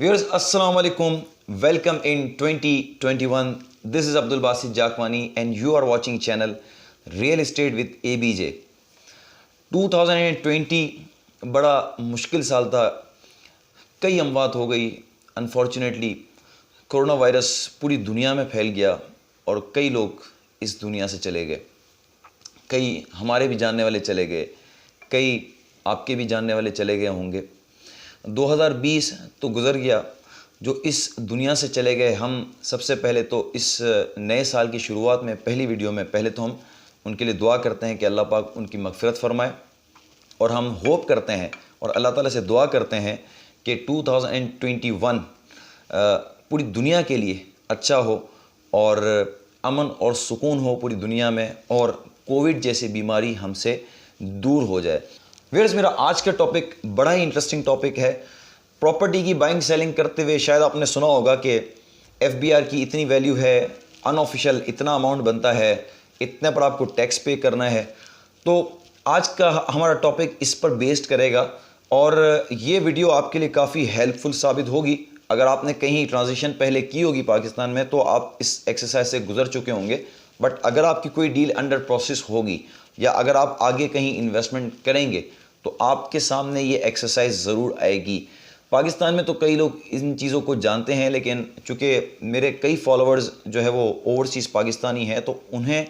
Viewers, Assalamu alaikum. Welcome in 2021. This is Abdul Basit Jakwani and you are watching channel Real Estate with ABJ. 2020 बड़ा मुश्किल साल था। कई अमवात हो गई। अनफॉर्चुनेटली कोरोना वायरस पूरी दुनिया में फैल गया और कई लोग इस दुनिया से चले गए। कई हमारे भी जानने वाले चले गए, कई आपके भी जानने वाले चले गए होंगे। 2020 तो गुज़र गया, जो इस दुनिया से चले गए। हम सबसे पहले तो इस नए साल की शुरुआत में पहली वीडियो में पहले तो हम उनके लिए दुआ करते हैं कि अल्लाह पाक उनकी मग़फ़िरत फ़रमाए, और हम होप करते हैं और अल्लाह ताला से दुआ करते हैं कि 2021 पूरी दुनिया के लिए अच्छा हो और अमन और सुकून हो पूरी दुनिया में, और कोविड जैसी बीमारी हमसे दूर हो जाए। व्यूअर्स, मेरा आज का टॉपिक बड़ा ही इंटरेस्टिंग टॉपिक है। प्रॉपर्टी की बाइंग सेलिंग करते हुए शायद आपने सुना होगा कि एफबीआर की इतनी वैल्यू है, अनऑफिशियल इतना अमाउंट बनता है, इतने पर आपको टैक्स पे करना है। तो आज का हमारा टॉपिक इस पर बेस्ड करेगा और ये वीडियो आपके लिए काफ़ी हेल्पफुल साबित होगी। अगर आपने कहीं ट्रांजिशन पहले की होगी पाकिस्तान में तो आप इस एक्सरसाइज से गुजर चुके होंगे, बट अगर आपकी कोई डील अंडर प्रोसेस होगी या अगर आप आगे कहीं इन्वेस्टमेंट करेंगे तो आपके सामने ये एक्सरसाइज ज़रूर आएगी। पाकिस्तान में तो कई लोग इन चीज़ों को जानते हैं, लेकिन चूँकि मेरे कई फॉलोअर्स जो है वो ओवरसीज़ पाकिस्तानी हैं तो उन्हें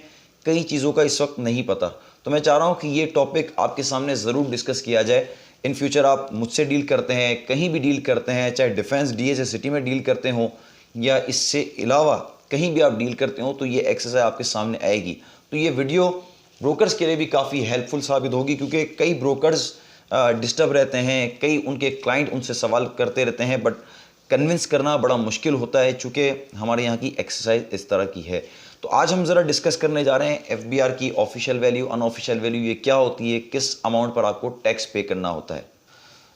कई चीज़ों का इस वक्त नहीं पता। तो मैं चाह रहा हूँ कि ये टॉपिक आपके सामने ज़रूर डिस्कस किया जाए। इन फ्यूचर आप मुझसे डील करते हैं, कहीं भी डील करते हैं, चाहे डिफेंस डीएचए सिटी में डील करते हों या इससे अलावा कहीं भी आप डील करते हो, तो ये एक्सरसाइज आपके सामने आएगी। तो ये वीडियो ब्रोकर्स के लिए भी काफ़ी हेल्पफुल साबित होगी, क्योंकि कई ब्रोकर्स डिस्टर्ब रहते हैं, कई उनके क्लाइंट उनसे सवाल करते रहते हैं, बट कन्विंस करना बड़ा मुश्किल होता है चूँकि हमारे यहाँ की एक्सरसाइज इस तरह की है। तो आज हम ज़रा डिस्कस करने जा रहे हैं एफबीआर की ऑफिशियल वैल्यू, अनऑफिशियल वैल्यू ये क्या होती है, किस अमाउंट पर आपको टैक्स पे करना होता है।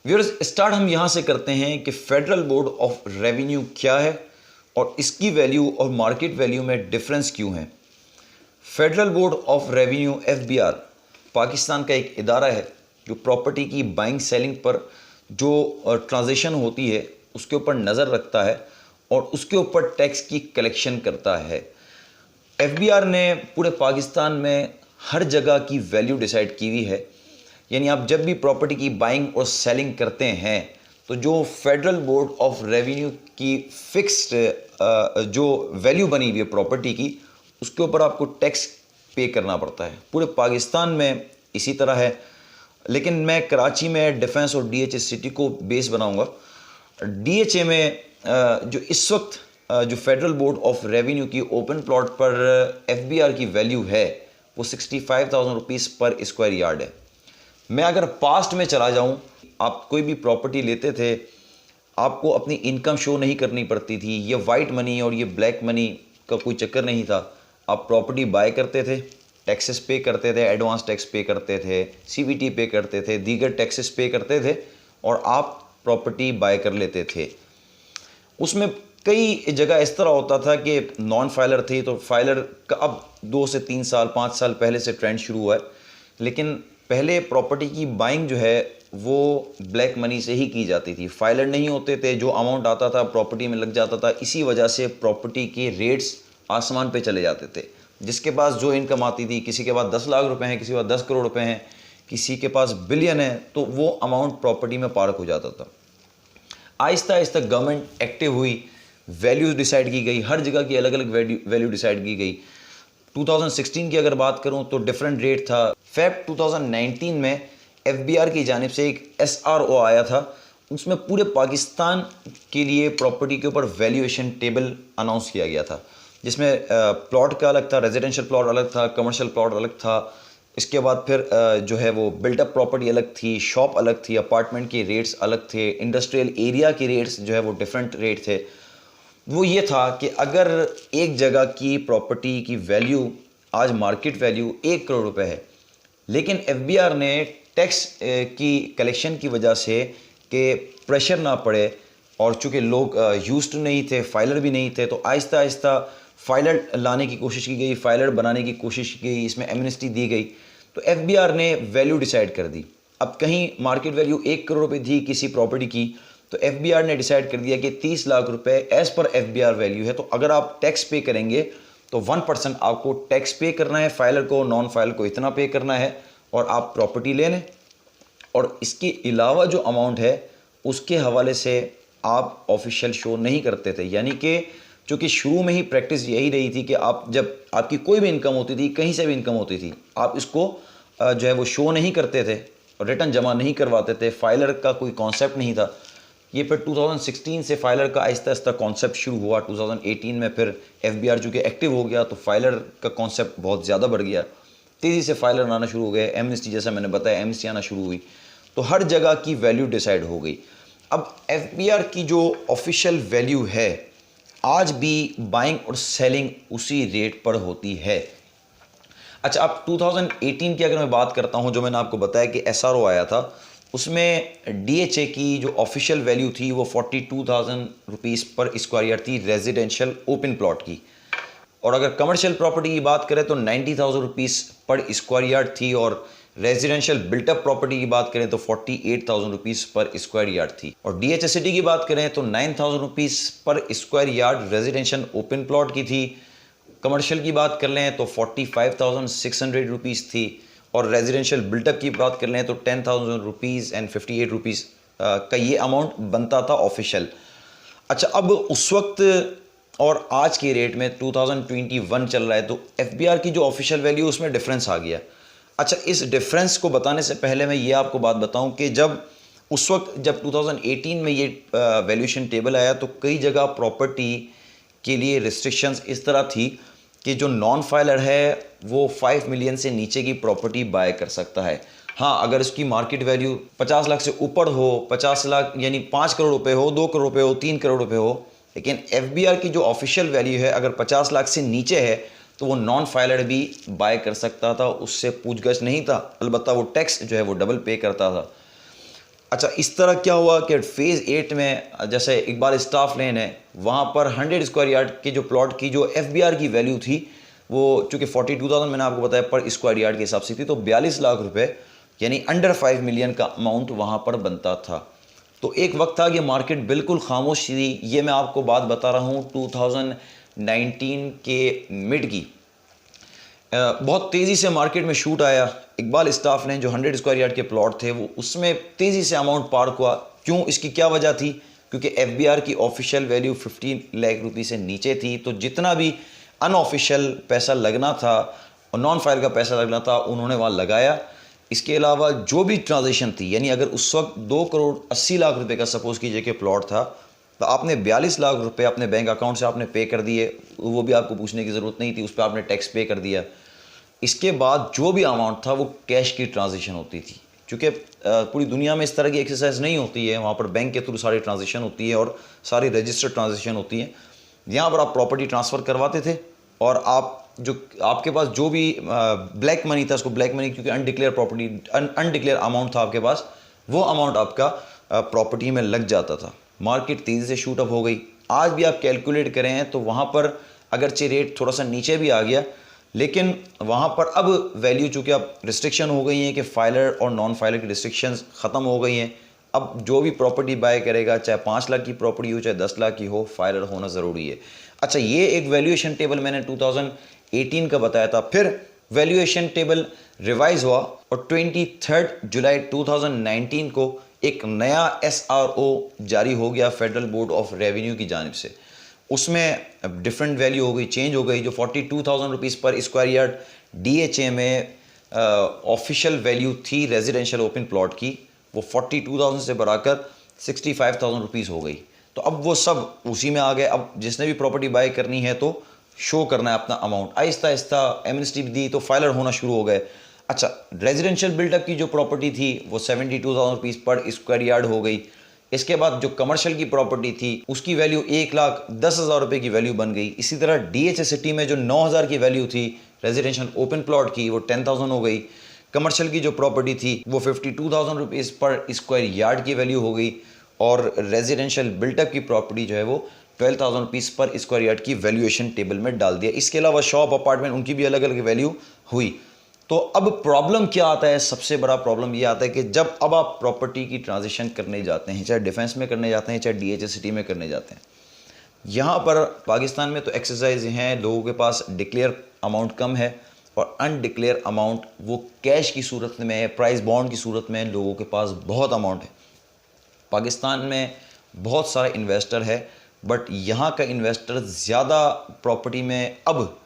व्यूअर्स, स्टार्ट हम यहाँ से करते हैं कि फेडरल बोर्ड ऑफ रेवेन्यू क्या है और इसकी वैल्यू और मार्केट वैल्यू में डिफरेंस क्यों है। Federal board of revenue FBR Pakistan का एक इदारा है जो प्रॉपर्टी की बाइंग सेलिंग पर जो ट्रांजैक्शन होती है उसके ऊपर नज़र रखता है और उसके ऊपर टैक्स की कलेक्शन करता है। एफबीआर ने पूरे पाकिस्तान में हर जगह की वैल्यू डिसाइड की हुई है, यानी आप जब भी प्रॉपर्टी की बाइंग और सेलिंग करते हैं तो जो फेडरल बोर्ड ऑफ रेवेन्यू की फिक्स्ड जो वैल्यू बनी हुई है प्रॉपर्टी की, उसके ऊपर आपको टैक्स पे करना पड़ता है। पूरे पाकिस्तान में इसी तरह है, लेकिन मैं कराची में डिफेंस और डीएचए सिटी को बेस बनाऊंगा। डीएचए में जो इस वक्त जो फेडरल बोर्ड ऑफ रेवेन्यू की ओपन प्लॉट पर एफबीआर की वैल्यू है वो 65,000 रुपीज़ पर स्क्वायर यार्ड है। मैं अगर पास्ट में चला जाऊं, आप कोई भी प्रॉपर्टी लेते थे आपको अपनी इनकम शो नहीं करनी पड़ती थी। ये वाइट मनी और ये ब्लैक मनी का कोई चक्कर नहीं था। आप प्रॉपर्टी बाय करते थे, टैक्सेस पे करते थे, एडवांस टैक्स पे करते थे, सीवीटी पे करते थे, दीगर टैक्सेस पे करते थे और आप प्रॉपर्टी बाय कर लेते थे। उसमें कई जगह इस तरह होता था कि नॉन फाइलर थी, तो फाइलर का अब 2 से 3 साल 5 साल पहले से ट्रेंड शुरू हुआ है, लेकिन पहले प्रॉपर्टी की बाइंग जो है वो ब्लैक मनी से ही की जाती थी। फाइलर नहीं होते थे, जो अमाउंट आता था प्रॉपर्टी में लग जाता था। इसी वजह से प्रॉपर्टी के रेट्स आसमान पे चले जाते थे। जिसके पास जो इनकम आती थी, किसी के पास 10 लाख रुपए हैं, किसी के पास 10 करोड़ रुपए हैं, किसी के पास बिलियन है, तो वो अमाउंट प्रॉपर्टी में पार्क हो जाता था। आहिस्ता आहिस्ता गवर्नमेंट एक्टिव हुई, वैल्यूज़ डिसाइड की गई, हर जगह की अलग अलग वैल्यू डिसाइड की गई। 2016 की अगर बात करूं तो डिफरेंट रेट था। फेब 2019 में एफबीआर की जानिब से एक एसआरओ आया था, उसमें पूरे पाकिस्तान के लिए प्रॉपर्टी के ऊपर वैल्यूएशन टेबल अनाउंस किया गया था, जिसमें प्लॉट का अलग था, रेजिडेंशियल प्लॉट अलग था, कमर्शियल प्लॉट अलग था। इसके बाद फिर जो है वो बिल्टअप प्रॉपर्टी अलग थी, शॉप अलग थी, अपार्टमेंट के रेट्स अलग थे, इंडस्ट्रियल एरिया के रेट्स जो है वो डिफरेंट रेट थे। वो ये था कि अगर एक जगह की प्रॉपर्टी की वैल्यू आज मार्केट वैल्यू 1 करोड़ रुपए है, लेकिन एफबीआर ने टैक्स की कलेक्शन की वजह से कि प्रेशर ना पड़े, और चूँकि लोग यूज्ड टू नहीं थे, फाइलर भी नहीं थे, तो आहिस्ता आहिस्ता फाइलर लाने की कोशिश की गई, फाइलर बनाने की कोशिश की गई, इसमें एमनेस्टी दी गई। तो एफबीआर ने वैल्यू डिसाइड कर दी। अब कहीं मार्केट वैल्यू 1 करोड़ रुपए थी किसी प्रॉपर्टी की, तो एफबीआर ने डिसाइड कर दिया कि 30 लाख रुपए एज पर एफबीआर वैल्यू है, तो अगर आप टैक्स पे करेंगे तो 1% आपको टैक्स पे करना है, फाइलर को, नॉन फाइलर को इतना पे करना है और आप प्रॉपर्टी ले लें। और इसके अलावा जो अमाउंट है उसके हवाले से आप ऑफिशियल शो नहीं करते थे। यानी कि चूँकि शुरू में ही प्रैक्टिस यही रही थी कि आप जब आपकी कोई भी इनकम होती थी, कहीं से भी इनकम होती थी, आप इसको जो है वो शो नहीं करते थे और रिटर्न जमा नहीं करवाते थे। फाइलर का कोई कॉन्सेप्ट नहीं था। ये फिर 2016 से फाइलर का आहिस्ता आहिस्ता कॉन्सेप्ट शुरू हुआ। 2018 में फिर एफबीआर चूँकि एक्टिव हो गया तो फाइलर का कॉन्सेप्ट बहुत ज़्यादा बढ़ गया, तेज़ी से फाइलर आना शुरू हो गए, एमनेस्टी जैसा मैंने बताया एमनेस्टी आना शुरू हुई, तो हर जगह की वैल्यू डिसाइड हो गई। अब एफबीआर की जो ऑफिशियल वैल्यू है आज भी बाइंग और सेलिंग उसी रेट पर होती है। अच्छा, अब 2018 की अगर मैं बात करता हूं, जो मैंने आपको बताया कि एसआरओ आया था, उसमें डीएचए की जो ऑफिशियल वैल्यू थी वो 42,000 रुपीज़ पर स्क्वायर यार्ड थी रेजिडेंशियल ओपन प्लॉट की। और अगर कमर्शियल प्रॉपर्टी की बात करें तो 90,000 रुपीज़ पर स्क्वायर यार्ड थी, और रेजिडेंशियल बिल्टअप प्रॉपर्टी की बात करें तो 48,000 रुपीज़ पर स्क्वायर यार्ड थी। और डीएचए सिटी की बात करें तो 9,000 रुपीज़ पर square yard residential open plot की थी। कमर्शियल की बात कर लें तो 45,600 रुपीज़ थी, और रेजिडेंशियल बिल्टअप की बात कर लें तो 10,000 रुपीज़ एंड 58 रुपीज़ का ये अमाउंट बनता था ऑफिशियल। अच्छा, अब उस वक्त और आज के रेट में 2021 चल रहा है, तो एफबीआर की जो ऑफिशियल वैल्यू उसमें डिफरेंस आ गया। अच्छा, इस डिफरेंस को बताने से पहले मैं ये आपको बात बताऊं कि जब 2018 में ये वैल्यूएशन टेबल आया तो कई जगह प्रॉपर्टी के लिए रिस्ट्रिक्शंस इस तरह थी कि जो नॉन फाइलर है वो 5 मिलियन से नीचे की प्रॉपर्टी बाय कर सकता है। हाँ, अगर इसकी मार्केट वैल्यू 50 लाख से ऊपर हो, 50 लाख यानी 5 करोड़ रुपए हो, 2 करोड़ रुपए हो, 3 करोड़ रुपए हो, लेकिन एफबीआर की जो ऑफिशियल वैल्यू है अगर 50 लाख से नीचे है तो वो नॉन फाइलर भी बाय कर सकता था, उससे पूछगछ नहीं था, अलबत्ता वो टैक्स जो है वो डबल पे करता था। अच्छा, इस तरह क्या हुआ कि फेज़ 8 में जैसे इकबाल स्टाफ लेन है, वहाँ पर 100 स्क्वायर यार्ड के जो प्लॉट की जो एफबीआर की वैल्यू थी वो चूँकि 42,000 मैंने आपको बताया पर स्क्वायर यार्ड के हिसाब से थी, तो 42 लाख रुपए यानी अंडर 5 मिलियन का अमाउंट वहाँ पर बनता था। तो एक वक्त था कि मार्केट बिल्कुल खामोश थी। ये मैं आपको बात बता रहा हूँ 2019 के मिड की। बहुत तेज़ी से मार्केट में शूट आया। इकबाल स्टाफ ने जो 100 स्क्वायर यार्ड के प्लॉट थे वो उसमें तेज़ी से अमाउंट पार्क हुआ। क्यों, इसकी क्या वजह थी? क्योंकि एफबीआर की ऑफिशियल वैल्यू 15 लाख रुपये से नीचे थी, तो जितना भी अनऑफिशियल पैसा लगना था और नॉन फाइल का पैसा लगना था उन्होंने वहाँ लगाया। इसके अलावा जो भी ट्रांजेक्शन थी, यानी अगर उस वक्त 2 करोड़ 80 लाख रुपए का सपोज़ कीजिए कि प्लॉट था, तो आपने 42 लाख रुपए अपने बैंक अकाउंट से आपने पे कर दिए, वो भी आपको पूछने की ज़रूरत नहीं थी, उस पर आपने टैक्स पे कर दिया। इसके बाद जो भी अमाउंट था वो कैश की ट्रांजेक्शन होती थी। क्योंकि पूरी दुनिया में इस तरह की एक्सरसाइज नहीं होती है, वहाँ पर बैंक के थ्रू सारी ट्रांजेक्शन होती है और सारी रजिस्टर्ड ट्रांजेक्शन होती है। यहाँ पर आप प्रॉपर्टी ट्रांसफ़र करवाते थे और आप जो आपके पास जो भी ब्लैक मनी था, उसको ब्लैक मनी, क्योंकि अनडिक्लेयर प्रॉपर्टी अनडिक्लेयर अमाउंट था आपके पास, वो अमाउंट आपका प्रॉपर्टी में लग जाता था। मार्केट तेज़ी से शूट अप हो गई। आज भी आप कैलकुलेट करें तो वहाँ पर अगरचे रेट थोड़ा सा नीचे भी आ गया, लेकिन वहाँ पर अब वैल्यू चूँकि अब रिस्ट्रिक्शन हो गई हैं कि फाइलर और नॉन फाइलर की रिस्ट्रिक्शंस ख़त्म हो गई हैं। अब जो भी प्रॉपर्टी बाय करेगा, चाहे 5 लाख की प्रॉपर्टी हो, चाहे 10 लाख की हो, फाइलर होना ज़रूरी है। अच्छा, ये एक वैल्यूएशन टेबल मैंने 2018 का बताया था। फिर वैल्यूएशन टेबल रिवाइज हुआ और 23 जुलाई 2019 को एक नया एसआरओ जारी हो गया फेडरल बोर्ड ऑफ रेवेन्यू की जानिब से। उसमें डिफरेंट वैल्यू हो गई, चेंज हो गई। जो 42,000 रुपीज़ पर स्क्वायर यार्ड डीएचए में ऑफिशियल वैल्यू थी रेजिडेंशियल ओपन प्लॉट की, वो 42,000 से बढ़ाकर 65,000 रुपीज़ हो गई। तो अब वो सब उसी में आ गए। अब जिसने भी प्रॉपर्टी बाय करनी है तो शो करना है अपना अमाउंट। आहिस्ता आहिस्ता एमनेस्टी दी तो फाइलर होना शुरू हो गए। अच्छा, रेजिडेंशियल बिल्डअप की जो प्रॉपर्टी थी वो 72,000 रुपीज़ पर स्क्वायर यार्ड हो गई। इसके बाद जो कमर्शियल की प्रॉपर्टी थी उसकी वैल्यू 1,10,000 रुपये की वैल्यू बन गई। इसी तरह डीएचए सिटी में जो 9,000 की वैल्यू थी रेजिडेंशियल ओपन प्लॉट की, वो 10,000 हो गई। कमर्शियल की जो प्रॉपर्टी थी वो 52,000 रुपीज़ पर स्क्वायर यार्ड की वैल्यू हो गई, और रेजिडेंशियल बिल्टअप की प्रॉपर्टी जो है वो 12,000 रुपीज़ पर स्क्वायर यार्ड की वैल्यूएशन टेबल में डाल दिया। इसके अलावा शॉप अपार्टमेंट उनकी भी अलग अलग वैल्यू हुई। तो अब प्रॉब्लम क्या आता है, सबसे बड़ा प्रॉब्लम ये आता है कि जब अब आप प्रॉपर्टी की ट्रांजिशन करने जाते हैं, चाहे डिफेंस में करने जाते हैं, चाहे DHS में करने जाते हैं, यहाँ पर पाकिस्तान में तो एक्सरसाइज हैं, लोगों के पास डिक्लेयर अमाउंट कम है और अनडिक्लेयर अमाउंट वो कैश की सूरत में, प्राइस बॉन्ड की सूरत में लोगों के पास बहुत अमाउंट है। पाकिस्तान में बहुत सारे इन्वेस्टर है, बट यहाँ का इन्वेस्टर ज़्यादा प्रॉपर्टी में अब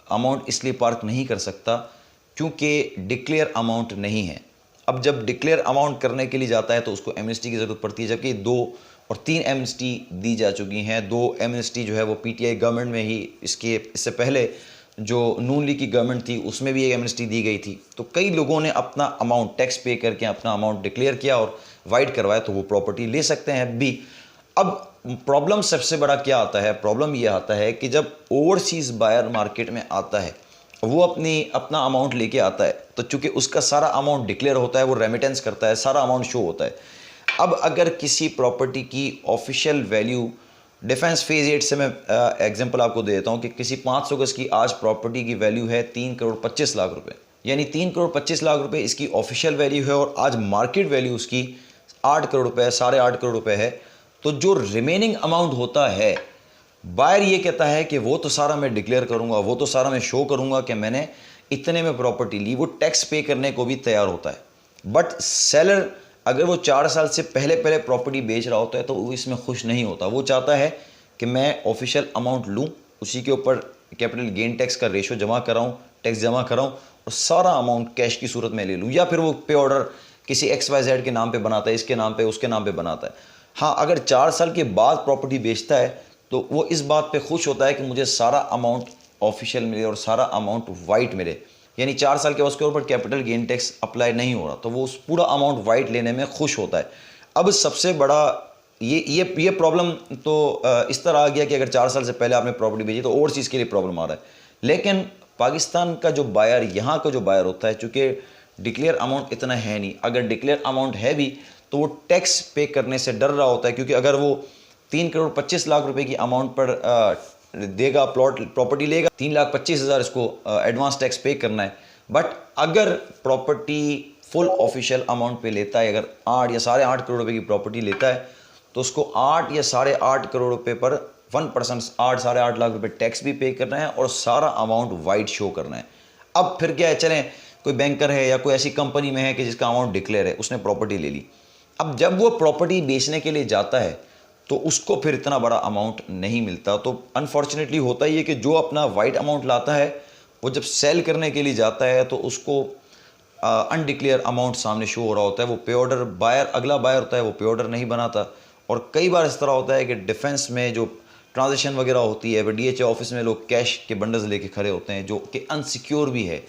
अमाउंट इसलिए पार्क नहीं कर सकता क्योंकि डिक्लेयर अमाउंट नहीं है। अब जब डिक्लेयर अमाउंट करने के लिए जाता है तो उसको एमनेस्टी की ज़रूरत पड़ती है, जबकि 2 और 3 एमनेस्टी दी जा चुकी हैं। 2 एमनेस्टी जो है वो PTI गवर्नमेंट में ही, इससे पहले जो नून लीग की गवर्नमेंट थी उसमें भी एक एमनेस्टी दी गई थी। तो कई लोगों ने अपना अमाउंट टैक्स पे करके अपना अमाउंट डिक्लेयर किया और वाइड करवाया, तो वो प्रॉपर्टी ले सकते हैं भी। अब प्रॉब्लम सबसे बड़ा क्या आता है, प्रॉब्लम ये आता है कि जब ओवरसीज़ बायर मार्केट में आता है, वो अपना अमाउंट लेके आता है, तो चूंकि उसका सारा अमाउंट डिक्लेयर होता है, वो रेमिटेंस करता है, सारा अमाउंट शो होता है। अब अगर किसी प्रॉपर्टी की ऑफिशियल वैल्यू, डिफेंस फेज 8 से मैं एग्जांपल आपको दे देता हूँ कि किसी 500 गज की आज प्रॉपर्टी की वैल्यू है 3 करोड़ 25 लाख रुपए, यानी 3 करोड़ 25 लाख रुपए इसकी ऑफिशियल वैल्यू है और आज मार्केट वैल्यू उसकी 8 करोड़ रुपए, 8.5 करोड़ रुपए है। तो जो रिमेनिंग अमाउंट होता है, बायर ये कहता है कि वो तो सारा मैं डिक्लेयर करूंगा, वो तो सारा मैं शो करूंगा कि मैंने इतने में प्रॉपर्टी ली, वो टैक्स पे करने को भी तैयार होता है। बट सेलर अगर वो 4 साल से पहले प्रॉपर्टी बेच रहा होता है तो वो इसमें खुश नहीं होता। वो चाहता है कि मैं ऑफिशियल अमाउंट लूँ, उसी के ऊपर कैपिटल गेन टैक्स का रेशो जमा कराऊँ, टैक्स जमा कराऊँ और सारा अमाउंट कैश की सूरत में ले लूँ। या फिर वो पे ऑर्डर किसी XYZ के नाम पे बनाता है, इसके नाम पे, उसके नाम पे बनाता है। हाँ, अगर 4 साल के बाद प्रॉपर्टी बेचता है तो वो इस बात पे खुश होता है कि मुझे सारा अमाउंट ऑफिशियल मिले और सारा अमाउंट वाइट मिले, यानी 4 साल के उसके ऊपर कैपिटल गेन टैक्स अप्लाई नहीं हो रहा, तो वो उस पूरा अमाउंट वाइट लेने में खुश होता है। अब सबसे बड़ा ये प्रॉब्लम तो इस तरह आ गया कि अगर 4 साल से पहले आपने प्रॉपर्टी बेची तो ओवरसीज़ के लिए प्रॉब्लम आ रहा है। लेकिन पाकिस्तान का जो बायर, यहाँ का जो बायर होता है, चूँकि डिक्लेयर अमाउंट इतना है नहीं, अगर डिक्लेयर अमाउंट है भी तो वो टैक्स पे करने से डर रहा होता है, क्योंकि अगर वो 3 करोड़ 25 लाख रुपए की अमाउंट पर देगा, प्रॉपर्टी लेगा, 3,25,000 इसको एडवांस टैक्स पे करना है। बट अगर प्रॉपर्टी फुल ऑफिशियल अमाउंट पे लेता है, अगर 8 या 8.5 करोड़ रुपए की प्रॉपर्टी लेता है, तो उसको 8 या 8.5 करोड़ रुपए पर 1% 8 8.5 लाख रुपए टैक्स भी पे करना है और सारा अमाउंट वाइट शो करना है। अब फिर क्या है, चलें कोई बैंकर है या कोई ऐसी कंपनी में है कि जिसका अमाउंट डिक्लेयर है, उसने प्रॉपर्टी ले ली। अब जब वो प्रॉपर्टी बेचने के लिए जाता है तो उसको फिर इतना बड़ा अमाउंट नहीं मिलता। तो अनफॉर्चुनेटली होता ही है कि जो अपना वाइट अमाउंट लाता है, वो जब सेल करने के लिए जाता है तो उसको अनडिक्लेयर अमाउंट सामने शो हो रहा होता है। वो पे ऑर्डर बायर, अगला बायर होता है, वो पे ऑर्डर नहीं बनाता। और कई बार इस तरह होता है कि डिफेंस में जो ट्रांजेक्शन वगैरह होती है, DHA ऑफिस में लोग कैश के बंडल्स लेके खड़े होते हैं जो कि अनसिक्योर भी है,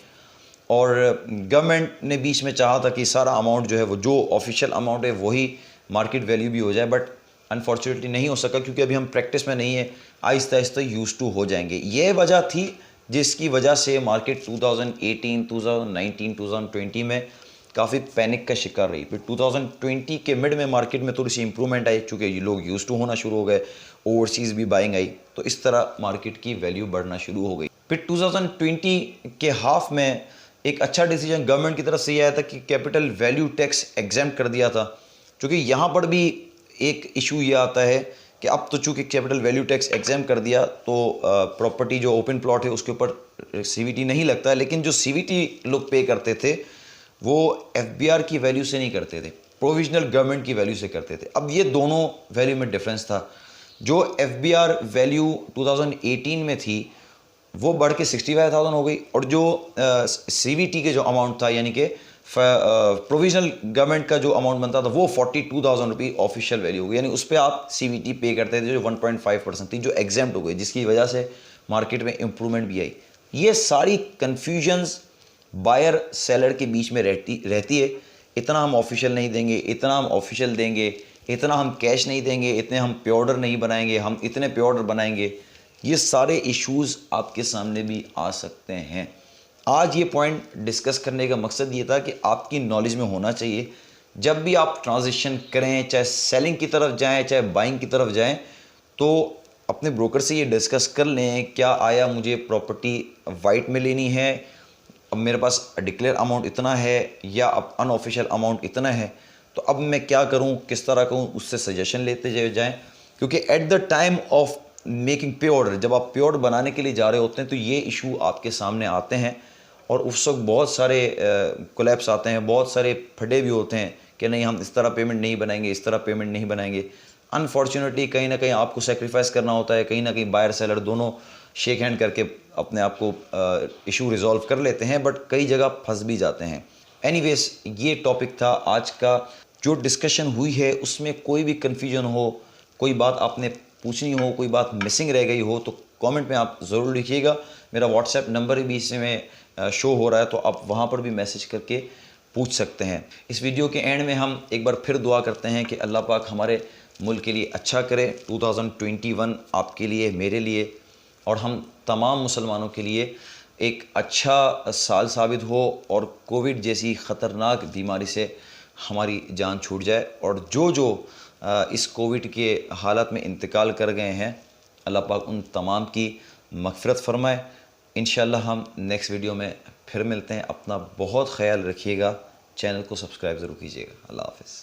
और गवर्नमेंट ने बीच में चाहा था कि सारा अमाउंट जो है वो जो ऑफिशियल अमाउंट है वही मार्केट वैल्यू भी हो जाए, बट अनफॉर्चुनेटली नहीं हो सका क्योंकि अभी हम प्रैक्टिस में नहीं है, आहिस्ता आहिस्ता यूज टू हो जाएंगे। ये वजह थी जिसकी वजह से मार्केट 2018, 2019, 2020 में काफ़ी पैनिक का शिकार रही। फिर 2020 के मिड में मार्केट में थोड़ी सी इंप्रूवमेंट आई, चूँकि ये लोग यूज टू होना शुरू हो गए, ओवरसीज़ भी बाइंग आई, तो इस तरह मार्केट की वैल्यू बढ़ना शुरू हो गई। फिर 2020 के हाफ में एक अच्छा डिसीजन गवर्नमेंट की तरफ से ये आया था कि कैपिटल वैल्यू टैक्स एग्जाम्प्ट कर दिया था। क्योंकि यहाँ पर भी एक इशू ये आता है कि अब तो चूँकि कैपिटल वैल्यू टैक्स एग्जाम्प्ट कर दिया तो प्रॉपर्टी जो ओपन प्लॉट है उसके ऊपर CVT नहीं लगता है, लेकिन जो CVT लोग पे करते थे वो FBR की वैल्यू से नहीं करते थे, प्रोविजनल गवर्नमेंट की वैल्यू से करते थे। अब ये दोनों वैल्यू में डिफरेंस था। जो FBR वैल्यू 2018 में थी वो बढ़ के 65,000 हो गई, और जो CVT के जो अमाउंट था, यानी कि प्रोविजनल गवर्नमेंट का जो अमाउंट बनता था, वो 42,000 रुपये ऑफिशियल वैल्यू हो गई, यानी उस पर आप CVT पे करते थे जो 1.5% थी, जो एग्जाम्प्ट हो गई, जिसकी वजह से मार्केट में इम्प्रूवमेंट भी आई। ये सारी कन्फ्यूजन्स बायर सेलर के बीच में रहती है। इतना हम ऑफिशियल नहीं देंगे, इतना हम ऑफिशियल देंगे, इतना हम कैश नहीं देंगे, इतने हम पे ऑर्डर नहीं बनाएंगे, हम इतने पे ऑर्डर बनाएंगे। ये सारे इश्यूज़ आपके सामने भी आ सकते हैं। आज ये पॉइंट डिस्कस करने का मकसद ये था कि आपकी नॉलेज में होना चाहिए, जब भी आप ट्रांजिशन करें, चाहे सेलिंग की तरफ जाएं, चाहे बाइंग की तरफ जाएं, तो अपने ब्रोकर से ये डिस्कस कर लें क्या आया मुझे प्रॉपर्टी वाइट में लेनी है अब मेरे पास डिक्लेयर अमाउंट इतना है या अब अनऑफिशियल अमाउंट इतना है, तो अब मैं क्या करूं, किस तरह करूं, उससे सजेशन लेते जाएं। क्योंकि at the time of making पे ऑर्डर, जब आप पे ऑर्डर बनाने के लिए जा रहे होते हैं तो ये इशू आपके सामने आते हैं और उस वक्त बहुत सारे कोलैप्स आते हैं, बहुत सारे फटे भी होते हैं कि नहीं हम इस तरह पेमेंट नहीं बनाएंगे, इस तरह पेमेंट नहीं बनाएंगे। अनफॉर्चुनेटली कहीं ना कहीं आपको सेक्रीफाइस करना होता है, कहीं ना कहीं बायर सेलर दोनों शेक हैंड करके अपने आप को इशू रिजॉल्व कर लेते हैं, बट कई जगह फंस भी जाते हैं। एनीवेज, ये टॉपिक था आज का। जो डिस्कशन हुई है उसमें कोई भी कन्फ्यूजन हो, कोई बात आपने पूछनी हो, कोई बात मिसिंग रह गई हो, तो कमेंट में आप ज़रूर लिखिएगा। मेरा व्हाट्सएप नंबर भी इसमें शो हो रहा है, तो आप वहाँ पर भी मैसेज करके पूछ सकते हैं। इस वीडियो के एंड में हम एक बार फिर दुआ करते हैं कि अल्लाह पाक हमारे मुल्क के लिए अच्छा करे। 2021 आपके लिए, मेरे लिए और हम तमाम मुसलमानों के लिए एक अच्छा साल साबित हो और कोविड जैसी ख़तरनाक बीमारी से हमारी जान छूट जाए। और जो इस कोविड के हालत में इंतकाल कर गए हैं, अल्लाह पाक उन तमाम की मग़फ़िरत फ़रमाए। इंशाअल्लाह हम नेक्स्ट वीडियो में फिर मिलते हैं। अपना बहुत ख्याल रखिएगा। चैनल को सब्सक्राइब ज़रूर कीजिएगा। अल्लाह हाफ़िज़।